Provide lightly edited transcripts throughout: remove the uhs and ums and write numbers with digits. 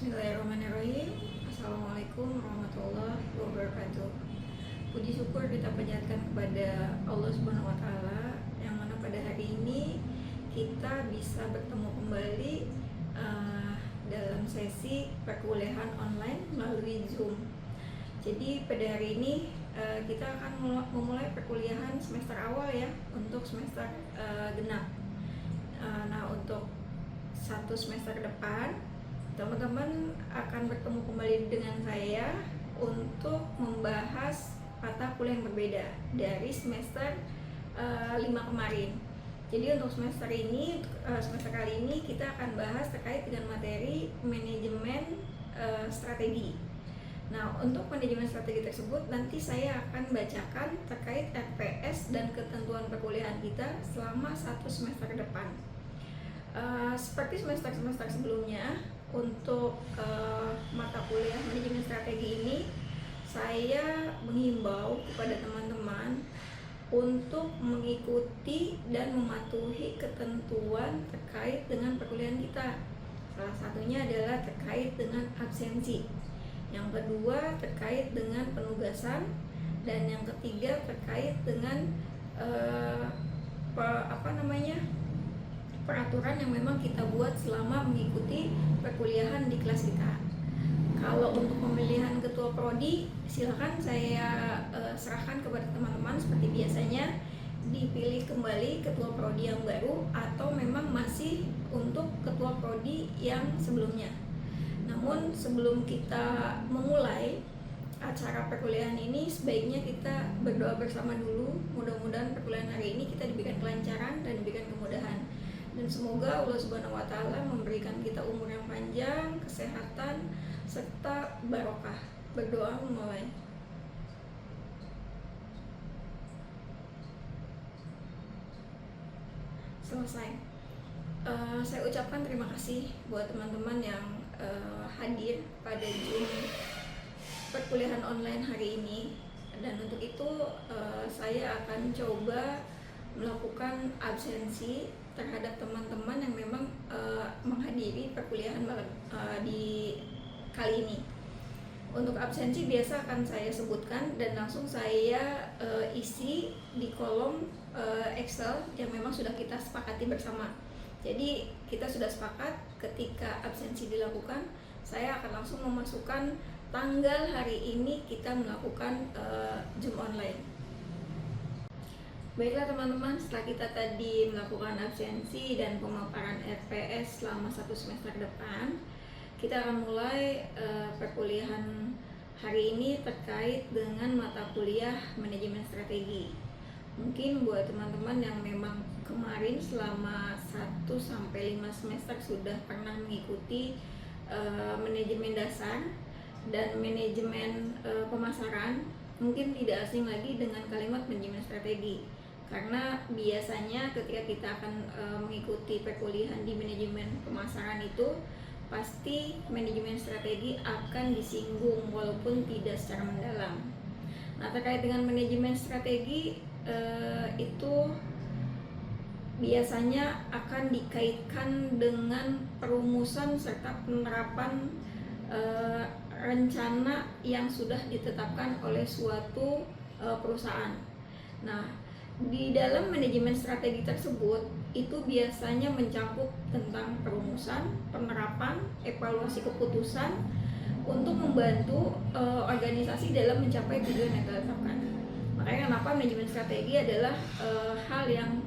Bismillahirrahmanirrahim. Assalamualaikum warahmatullahi wabarakatuh. Puji syukur kita panjatkan kepada Allah Subhanahu wa Ta'ala, yang mana pada hari ini kita bisa bertemu kembali dalam sesi perkuliahan online melalui Zoom. Jadi pada hari ini kita akan memulai perkuliahan semester awal ya, untuk semester genap. Nah, untuk satu semester ke depan teman-teman akan bertemu kembali dengan saya untuk membahas mata kuliah yang berbeda dari semester 5 kemarin. Jadi untuk semester kali ini kita akan bahas terkait dengan materi manajemen strategi. Nah, untuk manajemen strategi tersebut nanti saya akan bacakan terkait RPS dan ketentuan perkuliahan kita selama satu semester ke depan. Seperti semester-semester sebelumnya, untuk mata kuliah manajemen strategi ini saya menghimbau kepada teman-teman untuk mengikuti dan mematuhi ketentuan terkait dengan perkuliahan kita. Salah satunya adalah terkait dengan absensi, yang kedua terkait dengan penugasan, dan yang ketiga terkait dengan peraturan yang memang kita buat selama mengikuti perkuliahan di kelas kita. Kalau untuk pemilihan ketua prodi, silakan saya serahkan kepada teman-teman seperti biasanya, dipilih kembali ketua prodi yang baru atau memang masih untuk ketua prodi yang sebelumnya. Namun sebelum kita memulai acara perkuliahan ini, sebaiknya kita berdoa bersama dulu. Mudah-mudahan perkuliahan hari ini kita diberikan kelancaran dan diberikan kemudahan. Dan semoga Allah Subhanahu wa Ta'ala memberikan kita umur yang panjang, kesehatan, serta barokah. Berdoa memulai. Selesai. Saya ucapkan terima kasih buat teman-teman yang hadir pada Zoom perkuliahan online hari ini. Dan untuk itu saya akan coba melakukan absensi terhadap teman-teman yang memang menghadiri perkuliahan di kali ini. Untuk absensi biasa akan saya sebutkan dan langsung saya isi di kolom Excel yang memang sudah kita sepakati bersama. Jadi kita sudah sepakat ketika absensi dilakukan, saya akan langsung memasukkan tanggal hari ini kita melakukan Zoom online. Baiklah teman-teman, setelah kita tadi melakukan absensi dan pemaparan RPS selama satu semester depan, kita akan mulai perkuliahan hari ini terkait dengan mata kuliah manajemen strategi. Mungkin buat teman-teman yang memang kemarin selama 1-5 semester sudah pernah mengikuti manajemen dasar dan manajemen pemasaran, mungkin tidak asing lagi dengan kalimat manajemen strategi. Karena biasanya ketika kita akan mengikuti perkuliahan di manajemen pemasaran itu, pasti manajemen strategi akan disinggung walaupun tidak secara mendalam. Nah, terkait dengan manajemen strategi itu biasanya akan dikaitkan dengan perumusan serta penerapan rencana yang sudah ditetapkan oleh suatu perusahaan. Nah, di dalam manajemen strategi tersebut itu biasanya mencakup tentang perumusan, penerapan, evaluasi keputusan untuk membantu organisasi dalam mencapai tujuan yang ditetapkan. Makanya kenapa manajemen strategi adalah hal yang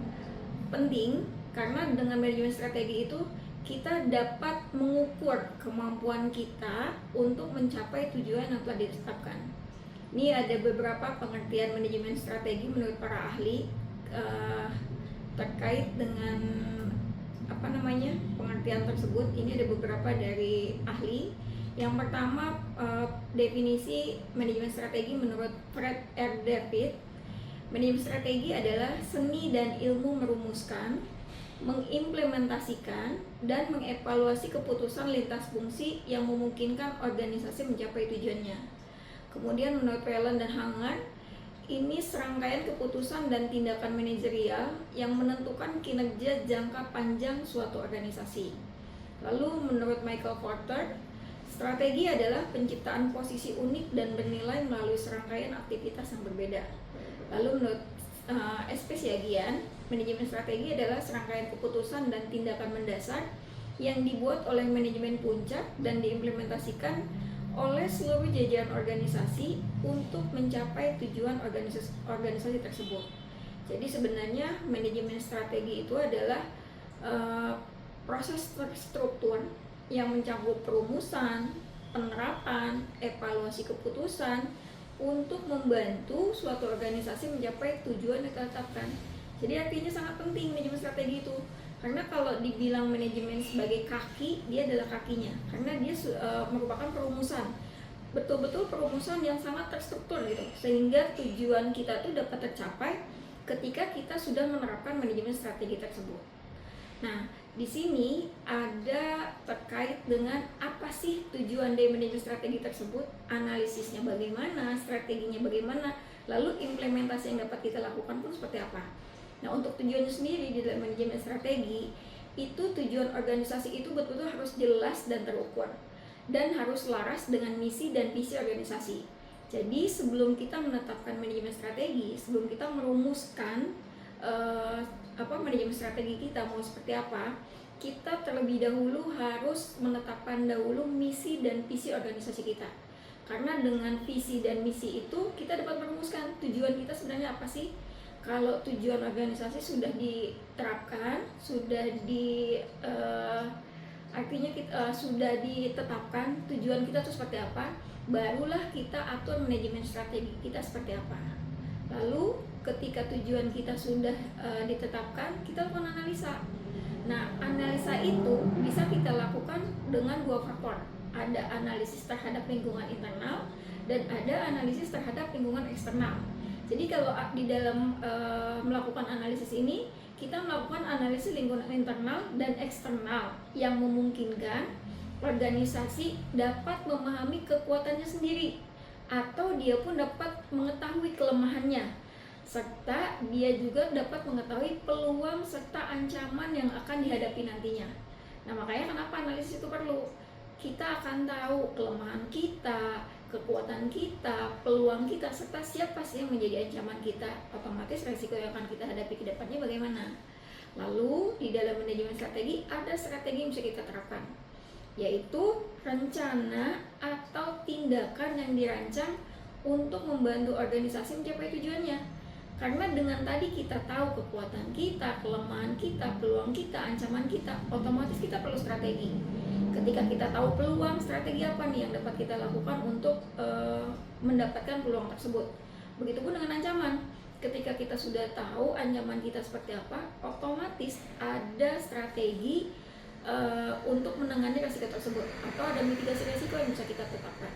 penting, karena dengan manajemen strategi itu kita dapat mengukur kemampuan kita untuk mencapai tujuan yang telah ditetapkan. Ini ada beberapa pengertian manajemen strategi menurut para ahli terkait dengan pengertian tersebut. Ini ada beberapa dari ahli. Yang pertama, definisi manajemen strategi menurut Fred R. David. Manajemen strategi adalah seni dan ilmu merumuskan, mengimplementasikan, dan mengevaluasi keputusan lintas fungsi yang memungkinkan organisasi mencapai tujuannya. Kemudian menurut Whelan dan Hanger, ini serangkaian keputusan dan tindakan manajerial yang menentukan kinerja jangka panjang suatu organisasi. Lalu menurut Michael Porter, Strategi adalah penciptaan posisi unik dan bernilai melalui serangkaian aktivitas yang berbeda. Lalu menurut SP Siagian, manajemen strategi adalah serangkaian keputusan dan tindakan mendasar yang dibuat oleh manajemen puncak dan diimplementasikan oleh seluruh jajaran organisasi untuk mencapai tujuan organisasi tersebut. Jadi sebenarnya manajemen strategi itu adalah proses terstruktur yang mencakup perumusan, penerapan, evaluasi keputusan untuk membantu suatu organisasi mencapai tujuan yang ditetapkan. Jadi artinya sangat penting manajemen strategi itu, karena kalau dibilang manajemen sebagai kaki, dia adalah kakinya, karena dia merupakan perumusan, betul-betul perumusan yang sangat terstruktur gitu, sehingga tujuan kita tuh dapat tercapai ketika kita sudah menerapkan manajemen strategi tersebut. Nah, di sini ada terkait dengan apa sih tujuan dari manajemen strategi tersebut, analisisnya bagaimana, strateginya bagaimana, lalu implementasi yang dapat kita lakukan pun seperti apa. Nah, untuk tujuannya sendiri di dalam manajemen strategi, itu tujuan organisasi itu betul-betul harus jelas dan terukur, dan harus selaras dengan misi dan visi organisasi. Jadi sebelum kita menetapkan manajemen strategi, sebelum kita merumuskan manajemen strategi kita mau seperti apa, kita terlebih dahulu harus menetapkan dahulu misi dan visi organisasi kita. Karena dengan visi dan misi itu kita dapat merumuskan tujuan kita sebenarnya apa sih. Kalau tujuan organisasi sudah diterapkan, sudah sudah ditetapkan tujuan kita itu seperti apa, barulah kita atur manajemen strategi kita seperti apa. Lalu ketika tujuan kita sudah ditetapkan, kita lakukan analisa. Nah, analisa itu bisa kita lakukan dengan dua faktor. Ada analisis terhadap lingkungan internal dan ada analisis terhadap lingkungan eksternal. Jadi kalau di dalam melakukan analisis ini, kita melakukan analisis lingkungan internal dan eksternal yang memungkinkan organisasi dapat memahami kekuatannya sendiri, atau dia pun dapat mengetahui kelemahannya, serta dia juga dapat mengetahui peluang serta ancaman yang akan dihadapi nantinya. Nah, makanya kenapa analisis itu perlu. Kita akan tahu kelemahan kita, kekuatan kita, peluang kita, serta siapa sih yang menjadi ancaman kita. Otomatis resiko yang akan kita hadapi ke depannya bagaimana. Lalu di dalam manajemen strategi ada strategi yang bisa kita terapkan, yaitu rencana atau tindakan yang dirancang untuk membantu organisasi mencapai tujuannya. Karena dengan tadi kita tahu kekuatan kita, kelemahan kita, peluang kita, ancaman kita, otomatis kita perlu strategi. Ketika kita tahu peluang, strategi apa nih yang dapat kita lakukan untuk mendapatkan peluang tersebut. Begitupun dengan ancaman. Ketika kita sudah tahu ancaman kita seperti apa, otomatis ada strategi untuk menangani resiko tersebut, atau ada mitigasi resiko yang bisa kita tetapkan.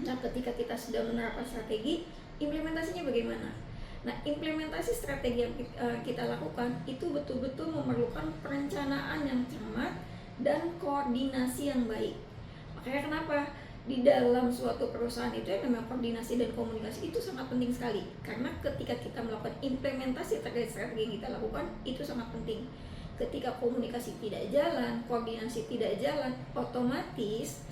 Nah, ketika kita sudah menerapkan strategi, implementasinya bagaimana? Nah, implementasi strategi yang kita lakukan itu betul-betul memerlukan perencanaan yang cermat dan koordinasi yang baik. Makanya kenapa di dalam suatu perusahaan itu yang namanya koordinasi dan komunikasi itu sangat penting sekali. Karena ketika kita melakukan implementasi terkait strategi yang kita lakukan, itu sangat penting. Ketika komunikasi tidak jalan, koordinasi tidak jalan, otomatis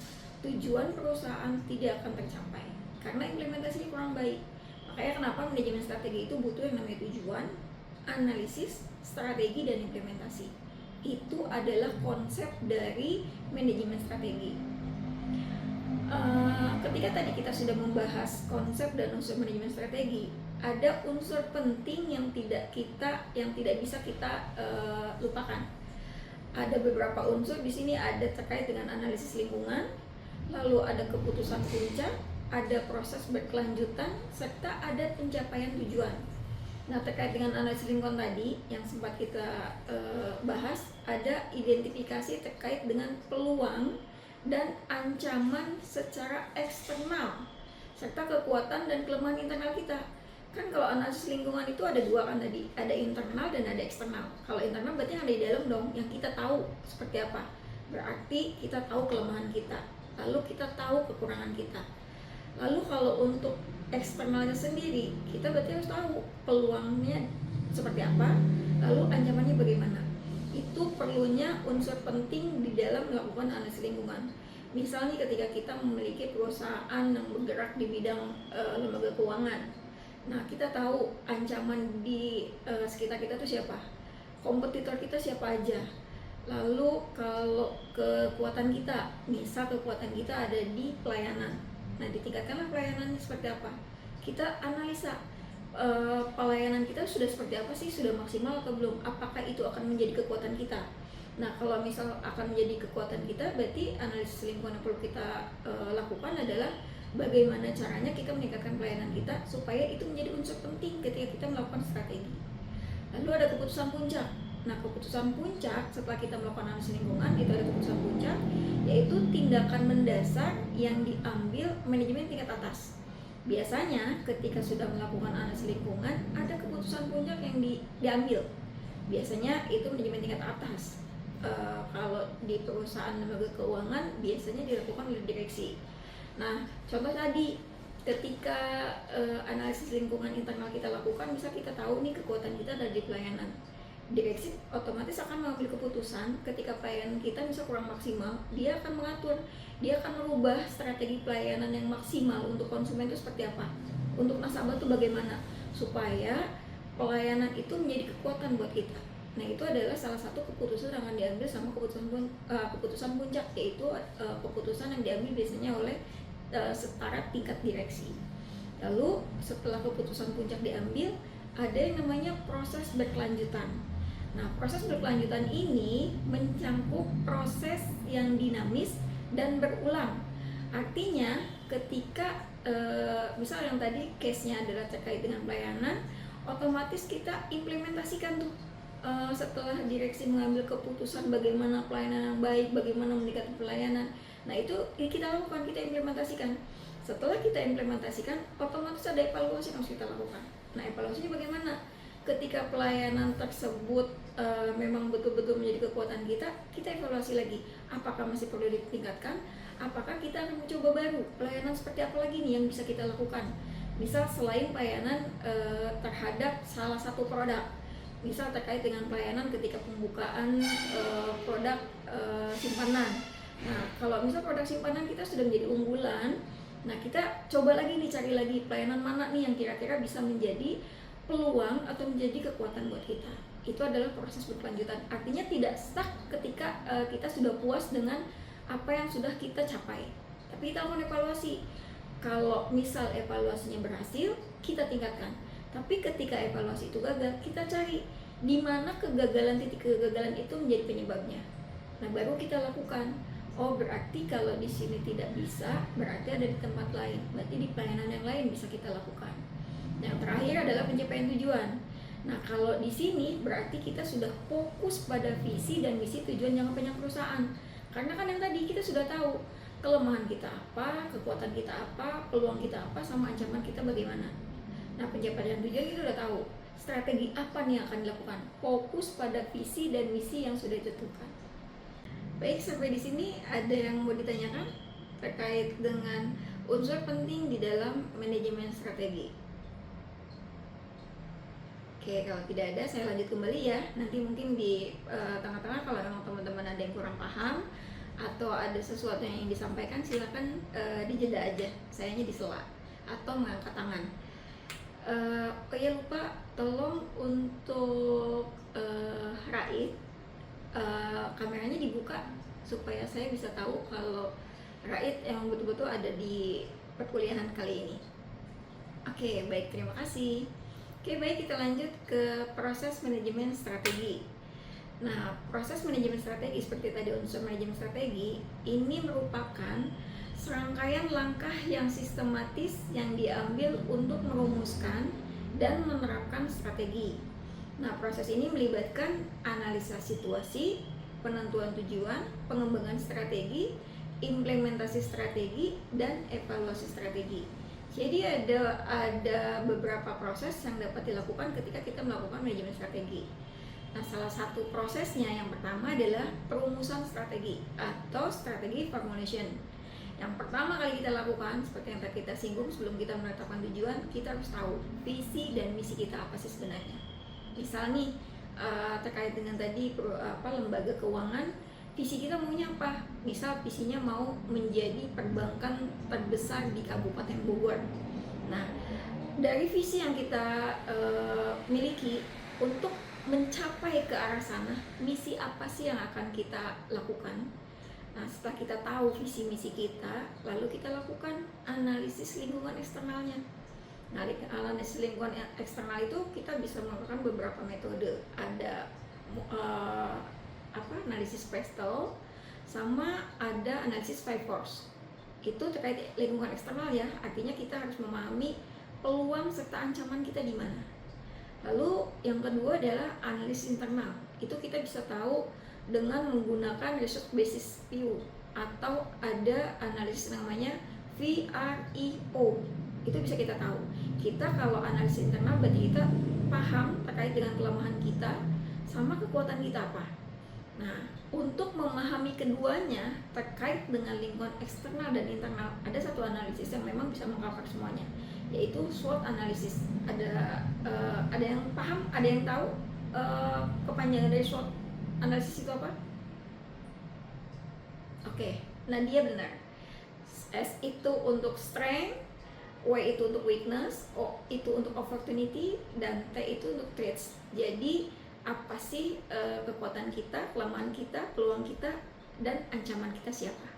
tujuan perusahaan tidak akan tercapai karena implementasinya kurang baik. Makanya kenapa manajemen strategi itu butuh yang namanya tujuan, analisis, strategi, dan implementasi. Itu adalah konsep dari manajemen strategi. Ketika tadi kita sudah membahas konsep dan unsur manajemen strategi, ada unsur penting yang tidak bisa kita lupakan. Ada beberapa unsur di sini, ada terkait dengan analisis lingkungan, lalu ada keputusan puncak, ada proses berkelanjutan, serta ada pencapaian tujuan. Nah, terkait dengan analisis lingkungan tadi yang sempat kita bahas, ada identifikasi terkait dengan peluang dan ancaman secara eksternal, serta kekuatan dan kelemahan internal kita. Kan kalau analisis lingkungan itu ada dua kan tadi, ada internal dan ada eksternal. Kalau internal berarti yang ada di dalam dong, yang kita tahu seperti apa. Berarti kita tahu kelemahan kita, lalu kita tahu kekurangan kita. Lalu kalau untuk eksternalnya sendiri, kita berarti harus tahu peluangnya seperti apa, lalu ancamannya bagaimana. Itu perlunya unsur penting di dalam melakukan analisis lingkungan. Misalnya ketika kita memiliki perusahaan yang bergerak di bidang lembaga keuangan, nah kita tahu ancaman di sekitar kita tuh siapa, kompetitor kita siapa aja. Lalu kalau kekuatan kita, misal kekuatan kita ada di pelayanan, nah ditingkatkanlah pelayanannya seperti apa. Kita analisa pelayanan kita sudah seperti apa sih, sudah maksimal atau belum, apakah itu akan menjadi kekuatan kita. Nah kalau misal akan menjadi kekuatan kita, berarti analisis lingkungan yang perlu kita lakukan adalah bagaimana caranya kita meningkatkan pelayanan kita supaya itu menjadi unsur penting ketika kita melakukan strategi. Lalu ada keputusan puncak. Nah keputusan puncak setelah kita melakukan analisis lingkungan, itu ada keputusan puncak, yaitu tindakan mendasar yang diambil manajemen tingkat atas. Biasanya ketika sudah melakukan analisis lingkungan, ada keputusan puncak yang diambil. Biasanya itu manajemen tingkat atas. Kalau di perusahaan lembaga keuangan biasanya dilakukan oleh direksi. Nah contoh tadi, ketika analisis lingkungan internal kita lakukan, bisa kita tahu nih kekuatan kita ada di pelayanan. Direksi otomatis akan mengambil keputusan ketika pelayanan kita bisa kurang maksimal, dia akan mengatur, dia akan merubah strategi pelayanan yang maksimal untuk konsumen itu seperti apa, untuk nasabah itu bagaimana, supaya pelayanan itu menjadi kekuatan buat kita. Nah itu adalah salah satu keputusan yang akan diambil sama keputusan puncak, yaitu keputusan yang diambil biasanya oleh setara tingkat direksi. Lalu setelah keputusan puncak diambil, ada yang namanya proses berkelanjutan. Nah proses berkelanjutan ini mencangkup proses yang dinamis dan berulang. Artinya ketika misal yang tadi case-nya adalah terkait dengan pelayanan, otomatis kita implementasikan tuh. Setelah direksi mengambil keputusan bagaimana pelayanan yang baik, bagaimana meningkatkan pelayanan, nah itu kita lakukan, kita implementasikan. Setelah kita implementasikan, otomatis ada evaluasi yang harus kita lakukan. Nah evaluasinya bagaimana? Ketika pelayanan tersebut memang betul-betul menjadi kekuatan kita, kita evaluasi lagi, apakah masih perlu ditingkatkan, apakah kita akan mencoba baru, pelayanan seperti apa lagi nih yang bisa kita lakukan. Misal selain pelayanan terhadap salah satu produk, misal terkait dengan pelayanan ketika pembukaan produk simpanan. Nah kalau misal produk simpanan kita sudah menjadi unggulan, nah kita coba lagi nih, cari lagi pelayanan mana nih yang kira-kira bisa menjadi peluang atau menjadi kekuatan buat kita. Itu adalah proses berkelanjutan. Artinya tidak stuck ketika kita sudah puas dengan apa yang sudah kita capai, tapi kita lakukan evaluasi. Kalau misal evaluasinya berhasil, kita tingkatkan. Tapi ketika evaluasi itu gagal, kita cari di mana titik kegagalan itu menjadi penyebabnya. Nah, baru kita lakukan. Oh, berarti kalau di sini tidak bisa, berarti ada di tempat lain. Berarti di pelayanan yang lain bisa kita lakukan. Yang terakhir adalah pencapaian tujuan. Nah, kalau di sini berarti kita sudah fokus pada visi dan misi tujuan jangka panjang perusahaan. Karena kan yang tadi kita sudah tahu kelemahan kita apa, kekuatan kita apa, peluang kita apa, sama ancaman kita bagaimana. Nah, pencapaian tujuan kita udah tahu. Strategi apa nih yang akan dilakukan? Fokus pada visi dan misi yang sudah ditentukan. Baik, sampai di sini ada yang mau ditanyakan terkait dengan unsur penting di dalam manajemen strategi. Oke, kalau tidak ada saya lanjut kembali ya. Nanti mungkin di tengah-tengah kalau memang teman-teman ada yang kurang paham atau ada sesuatu yang ingin disampaikan, silakan dijeda aja. Sayanya disela atau mengangkat tangan. Oh ya lupa, tolong untuk Rait kameranya dibuka supaya saya bisa tahu kalau Rait yang betul-betul ada di perkuliahan kali ini. Oke, baik, terima kasih. Oke, baik, kita lanjut ke proses manajemen strategi. Nah, proses manajemen strategi seperti tadi unsur manajemen strategi ini merupakan serangkaian langkah yang sistematis yang diambil untuk merumuskan dan menerapkan strategi. Nah, proses ini melibatkan analisa situasi, penentuan tujuan, pengembangan strategi, implementasi strategi, dan evaluasi strategi. Jadi ada beberapa proses yang dapat dilakukan ketika kita melakukan manajemen strategi. Nah, salah satu prosesnya yang pertama adalah perumusan strategi atau strategi formulation. Yang pertama kali kita lakukan, seperti yang tadi kita singgung sebelum kita menetapkan tujuan, kita harus tahu visi dan misi kita apa sih sebenarnya. Misal nih terkait dengan tadi lembaga keuangan, visi kita maunya apa. Misal visinya mau menjadi perbankan terbesar di Kabupaten Bogor. Nah, dari visi yang kita miliki, untuk mencapai ke arah sana, misi apa sih yang akan kita lakukan? Nah, setelah kita tahu visi misi kita, lalu kita lakukan analisis lingkungan eksternalnya. Nah, analisis lingkungan eksternal itu kita bisa melakukan beberapa metode. Ada analisis Pestel, sama ada analisis Five Force. Itu terkait lingkungan eksternal ya, artinya kita harus memahami peluang serta ancaman kita di mana. Lalu yang kedua adalah analisis internal. Itu kita bisa tahu dengan menggunakan research basis view, atau ada analisis namanya VREO. Itu bisa kita tahu. Kita kalau analisis internal berarti kita paham terkait dengan kelemahan kita sama kekuatan kita apa. Nah, untuk memahami keduanya terkait dengan lingkungan eksternal dan internal, ada satu analisis yang memang bisa mengcover semuanya, yaitu SWOT analisis. Ada yang paham, ada yang tahu kepanjangan dari SWOT analisis itu apa? Oke, Nadia benar. S itu untuk strength, W itu untuk weakness, O itu untuk opportunity, dan T itu untuk threats. Jadi apa sih kekuatan kita, kelemahan kita, peluang kita, dan ancaman kita siapa?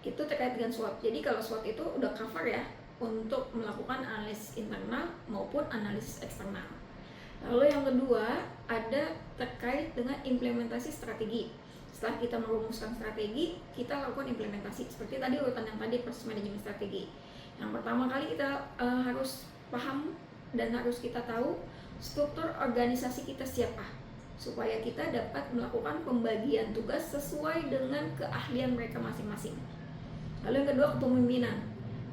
Itu terkait dengan SWOT. Jadi kalau SWOT itu udah cover ya untuk melakukan analisis internal maupun analisis eksternal. Lalu yang kedua ada terkait dengan implementasi strategi. Setelah kita merumuskan strategi, kita lakukan implementasi. Seperti tadi urutan yang tadi, proses manajemen strategi. Yang pertama kali kita harus paham dan harus kita tahu struktur organisasi kita siapa, supaya kita dapat melakukan pembagian tugas sesuai dengan keahlian mereka masing-masing. Lalu yang kedua, kepemimpinan.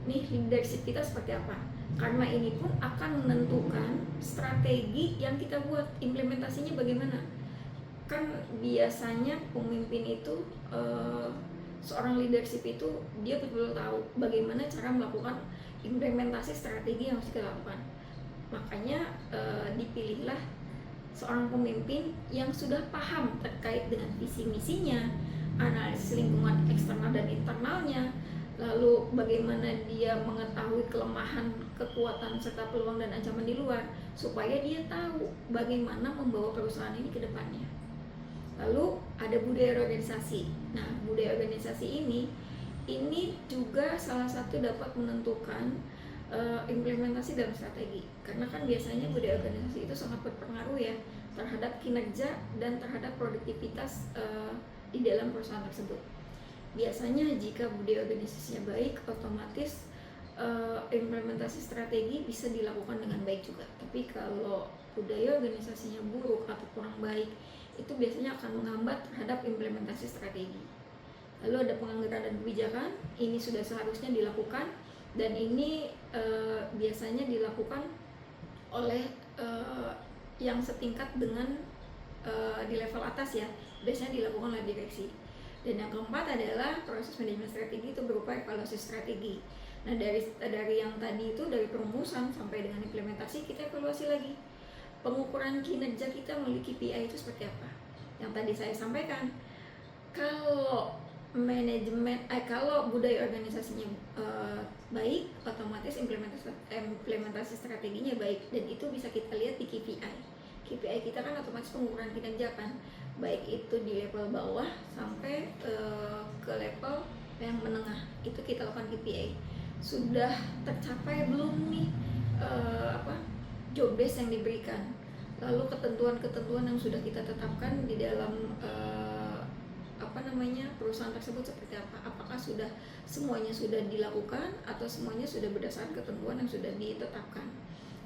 Nih, leadership kita seperti apa? Karena ini pun akan menentukan strategi yang kita buat, implementasinya bagaimana. Kan biasanya pemimpin itu seorang leadership itu dia betul-betul tahu bagaimana cara melakukan implementasi strategi yang harus kita lakukan. Makanya dipilihlah seorang pemimpin yang sudah paham terkait dengan visi misinya, analisis lingkungan eksternal dan internalnya, lalu bagaimana dia mengetahui kelemahan, kekuatan serta peluang dan ancaman di luar, supaya dia tahu bagaimana membawa perusahaan ini ke depannya. Lalu ada budaya organisasi. Nah, budaya organisasi ini juga salah satu dapat menentukan implementasi dalam strategi. Karena kan biasanya budaya organisasi itu sangat berpengaruh ya terhadap kinerja dan terhadap produktivitas di dalam perusahaan tersebut. Biasanya jika budaya organisasinya baik, otomatis implementasi strategi bisa dilakukan dengan baik juga. Tapi kalau budaya organisasinya buruk atau kurang baik, itu biasanya akan menghambat terhadap implementasi strategi. Lalu ada penganggaran dan kebijakan. Ini sudah seharusnya dilakukan, dan ini biasanya dilakukan oleh yang setingkat dengan di level atas ya, biasanya dilakukan oleh direksi. Dan yang keempat adalah proses manajemen strategi, itu berupa evaluasi strategi. Nah, dari yang tadi itu, dari perumusan sampai dengan implementasi, kita evaluasi lagi pengukuran kinerja kita melalui KPI itu seperti apa. Yang tadi saya sampaikan, kalau kalau budaya organisasinya baik, otomatis implementasi strateginya baik, dan itu bisa kita lihat di KPI. KPI kita kan otomatis pengukuran kinerja kan, baik itu di level bawah sampai ke level yang menengah, itu kita lakukan KPI. Sudah tercapai belum nih job desk yang diberikan, lalu ketentuan-ketentuan yang sudah kita tetapkan di dalam perusahaan tersebut seperti apa, apakah semuanya sudah dilakukan atau semuanya sudah berdasarkan ketentuan yang sudah ditetapkan.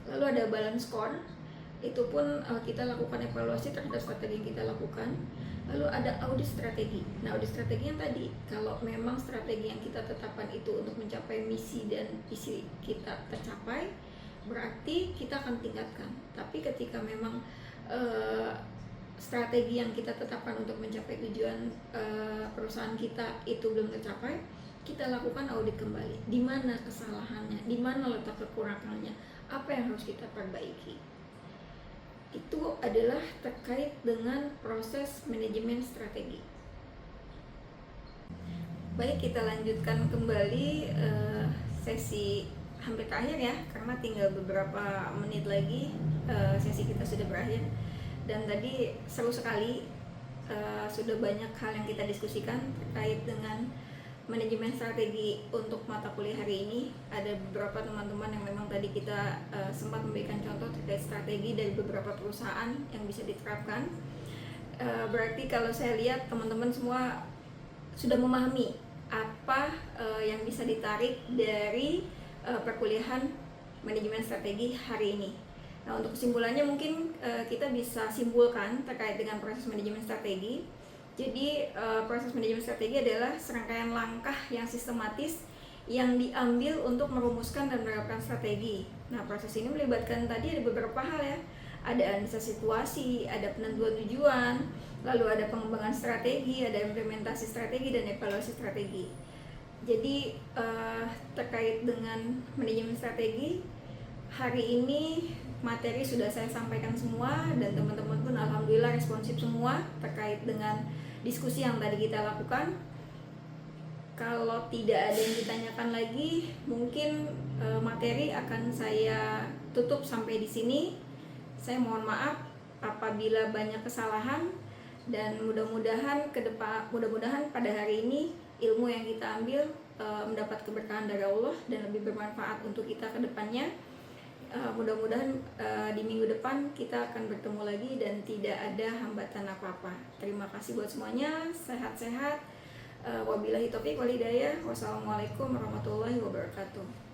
Lalu ada balance score, itu pun kita lakukan evaluasi terhadap strategi yang kita lakukan. Lalu ada audit strategi. Nah, audit strategi yang tadi, kalau memang strategi yang kita tetapkan itu untuk mencapai misi dan visi kita tercapai, berarti kita akan tingkatkan. Tapi ketika memang strategi yang kita tetapkan untuk mencapai tujuan perusahaan kita itu belum tercapai, kita lakukan audit kembali. Di mana kesalahannya, di mana letak kekurangannya, apa yang harus kita perbaiki. Itu adalah terkait dengan proses manajemen strategi. Baik, kita lanjutkan kembali sesi hampir terakhir ya, karena tinggal beberapa menit lagi sesi kita sudah berakhir. Dan tadi seru sekali, sudah banyak hal yang kita diskusikan terkait dengan manajemen strategi untuk mata kuliah hari ini. Ada beberapa teman-teman yang memang tadi kita sempat memberikan contoh terkait strategi dari beberapa perusahaan yang bisa diterapkan. Berarti kalau saya lihat teman-teman semua sudah memahami apa yang bisa ditarik dari perkuliahan manajemen strategi hari ini. Nah, untuk kesimpulannya mungkin kita bisa simpulkan terkait dengan proses manajemen strategi. Jadi proses manajemen strategi adalah serangkaian langkah yang sistematis yang diambil untuk merumuskan dan menerapkan strategi. Nah, proses ini melibatkan tadi ada beberapa hal ya. Ada analisa situasi, ada penentuan tujuan, lalu ada pengembangan strategi, ada implementasi strategi, dan evaluasi strategi. Jadi terkait dengan manajemen strategi, hari ini materi sudah saya sampaikan semua, dan teman-teman pun alhamdulillah responsif semua terkait dengan diskusi yang tadi kita lakukan. Kalau tidak ada yang ditanyakan lagi, mungkin materi akan saya tutup sampai di sini. Saya mohon maaf apabila banyak kesalahan, dan mudah-mudahan pada hari ini ilmu yang kita ambil mendapat keberkahan dari Allah dan lebih bermanfaat untuk kita ke depannya. Mudah-mudahan di minggu depan kita akan bertemu lagi dan tidak ada hambatan apa-apa. Terima kasih buat semuanya, sehat-sehat. Wabillahi taufiq wal hidayah. Wassalamualaikum warahmatullahi wabarakatuh.